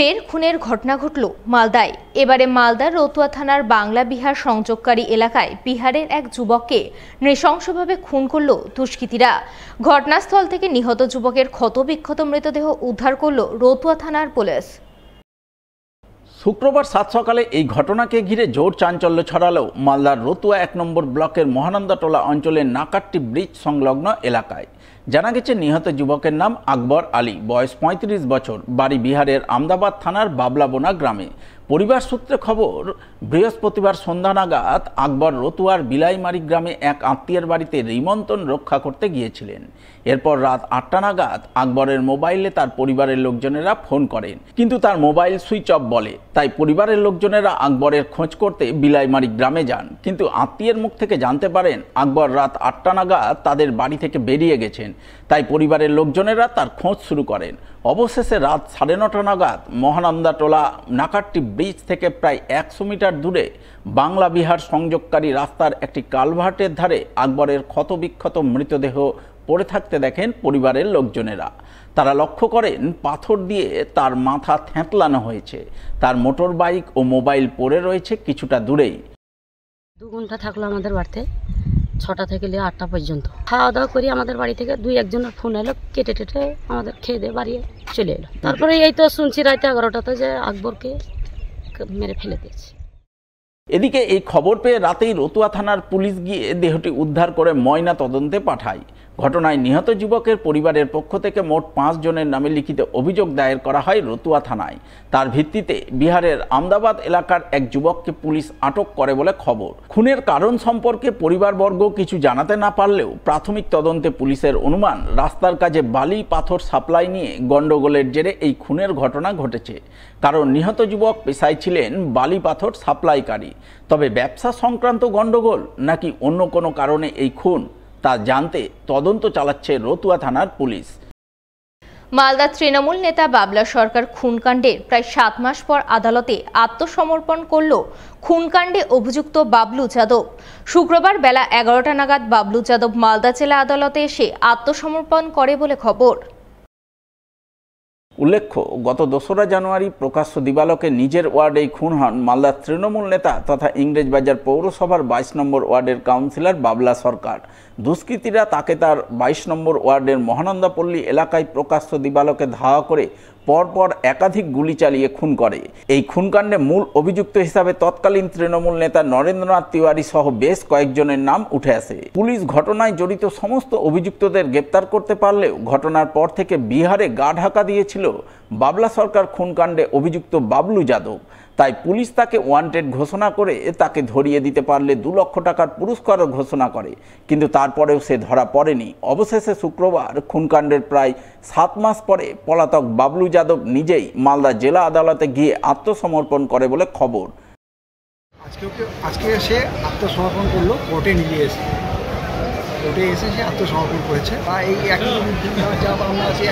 ফের খুনের ঘটনা ঘটল মালদায়। এবারে মালদার রতুয়া থানার বাংলা বিহার সংযোগকারী এলাকায় বিহারের এক যুবককে নৃশংসভাবে খুন করল দুষ্কৃতীরা। ঘটনাস্থল থেকে নিহত যুবকের ক্ষতবিক্ষত মৃতদেহ উদ্ধার করল রতুয়া থানার পুলিশ। শুক্রবার সাত সকালে এই ঘটনাকে ঘিরে জোর চাঞ্চল্য ছড়ালো মালদার রতুয়া ১ নম্বর ব্লকের মহানন্দাটোলা অঞ্চলের নাকাট্টি ব্রিজ সংলগ্ন এলাকায়। জানা গেছে নিহত যুবকের নাম আকবর আলী, বয়স ৩৫ বছর, বাড়ি বিহারের আমদাবাদ থানার বাবলাবোনা গ্রামে। পরিবার সূত্রে খবর, বৃহস্পতিবার সন্ধ্যা নাগাদ আকবর রতুয়ার বিলাইমারি গ্রামে এক আত্মীয়ের বাড়িতে নিমন্ত্রণ রক্ষা করতে গিয়েছিলেন। এরপর রাত ৮টা নাগাদ আকবরের মোবাইলে তার পরিবারের লোকজনেরা ফোন করেন, কিন্তু তার মোবাইল সুইচ অফ বলে। তাই পরিবারের লোকজনেরা আকবরের খোঁজ করতে বিলাইমারি গ্রামে যান, কিন্তু আত্মীয়ের মুখ থেকে জানতে পারেন আকবর রাত ৮টা নাগাদ তাদের বাড়ি থেকে বেরিয়ে গেছেন। তাই পরিবারের লোকজনেরা তার খোঁজ শুরু করেন। অবশেষে রাত ৯:৩০ নাগাদ মহানন্দাটোলা নাকাট্টি ব্রিজ থেকে প্রায় ১০০ মিটার দূরে বাংলা বিহার সংযোগকারী রাস্তার একটি কালভার্টের ধারে আকবরের ক্ষতবিক্ষত মৃতদেহ পড়ে থাকতে দেখেন পরিবারের লোকজনেরা। তারা লক্ষ্য করেন পাথর দিয়ে তার মাথা থেঁতলানো হয়েছে। তার মোটর বাইক ও মোবাইল পড়ে রয়েছে কিছুটা দূরেই। ২ ঘন্টা থাকলো আমাদের বাড়িতে, ৬টা থেকে ৮টা পর্যন্ত। খাওয়া দাওয়া করি আমাদের বাড়ি থেকে ২-১জনের ফোন এলো, কেটে টেটে আমাদের খেয়ে দিয়ে বাড়ি চলে এলো। তারপরে এই তো শুনছি রাতে ১১টাতে যে আকবরকে মেরে ফেলে দিয়েছে। এদিকে এই খবর পেয়ে রাতেই রতুয়া থানার পুলিশ গিয়ে দেহটি উদ্ধার করে ময়না তদন্তে পাঠায়। ঘটনায় নিহত যুবকের পরিবারের পক্ষ থেকে মোট ৫ জনের নামে লিখিত অভিযোগ দায়ের করা হয় রতুয়া থানায়। তার ভিত্তিতে বিহারের আমদাবাদ এলাকার এক যুবককে পুলিশ আটক করে বলে খবর। খুনের কারণ সম্পর্কে পরিবারবর্গ কিছু জানাতে না পারলেও প্রাথমিক তদন্তে পুলিশের অনুমান রাস্তার কাজে বালি পাথর সাপ্লাই নিয়ে গন্ডগোলের জেরে এই খুনের ঘটনা ঘটেছে। কারণ নিহত যুবক পেশায় ছিলেন বালি পাথর সাপ্লাইকারী। তবে ব্যবসা সংক্রান্ত গন্ডগোল নাকি অন্য কোনো কারণে এই খুন, তা জানতে তদন্ত চালাচ্ছে রতুয়া থানার পুলিশ। মালদা তৃণমূল নেতা বাবলা সরকার খুনকাণ্ডের প্রায় ৭ মাস পর আদালতে আত্মসমর্পণ করল খুনকাণ্ডে অভিযুক্ত বাবলু যাদব। শুক্রবার বেলা ১১টা নাগাদ বাবলু যাদব মালদা জেলা আদালতে এসে আত্মসমর্পণ করে বলে খবর। উল্লেখ্য, গত ২রা জানুয়ারি প্রকাশ্য দিবালোকে নিজের ওয়ার্ডেই খুন হন মালদার তৃণমূল নেতা তথা ইংরেজবাজার পৌরসভার ২২ নম্বর ওয়ার্ডের কাউন্সিলর বাবলা সরকার। দুষ্কৃতীরা তাকে তার ২২ নম্বর ওয়ার্ডের মহানন্দাপল্লী এলাকায় প্রকাশ্য দিবালোকে ধাওয়া করে পরপর একাধিক গুলি চালিয়ে খুন করে। এই খুনকাণ্ডে মূল অভিযুক্ত হিসাবে তৎকালীন তৃণমূল নেতা নরেন্দ্রনাথ তিওয়ারি সহ বেশ কয়েকজনের নাম উঠে আসে। পুলিশ ঘটনায় জড়িত সমস্ত অভিযুক্তদের গ্রেপ্তার করতে পারলেও ঘটনার পর থেকে বিহারে গা ঢাকা দিয়েছিল বাবলা সরকার খুনকাণ্ডে অভিযুক্ত বাবলু যাদব। তাই পুলিশ তাকে ওয়ান্টেড ঘোষণা করে তাকে ধরিয়ে দিতে পারলে ২ লক্ষ টাকার পুরস্কারও ঘোষণা করে, কিন্তু তারপরেও সে ধরা পড়েনি। অবশেষে শুক্রবার খুনকাণ্ডের প্রায় ৭ মাস পরে পলাতক বাবলু যাদব নিজেই মালদা জেলা আদালতে গিয়ে আত্মসমর্পণ করে বলে খবর। আজকে সে আত্মসমর্পণ করলো, কোর্টে নিয়ে এসে কোর্টে এসে সে আত্মসমর্পণ করেছে। এই একই যা মামলা আছে,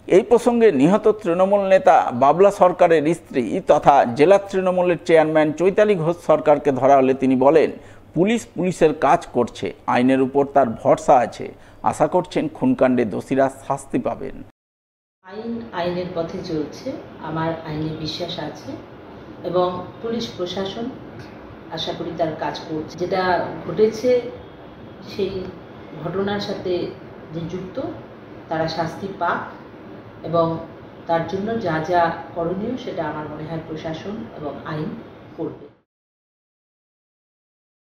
এই প্রসঙ্গে নিহত তৃণমূল নেতা বাবলা সরকারের স্ত্রী তথা জেলা তৃণমূলের চেয়ারম্যান চৈতালি ঘোষ সরকারকে ধরা হলে তিনি বলেন, পুলিশের কাজ করছে, আইনের উপর তার ভরসা আছে। আশা করছেন খুনকাণ্ডে দোষীরা শাস্তি পাবেন। আইনের পথে চলছে, আমার আইনে বিশ্বাস আছে এবং পুলিশ প্রশাসন আশা করি তার কাজ করছে। যেটা ঘটেছে সেই ঘটনার সাথে যে যুক্ত তারা শাস্তি পাক এবং তার জন্য যা যা করণীয় সেটা আমার মনে হয় প্রশাসন এবং আইন করবে।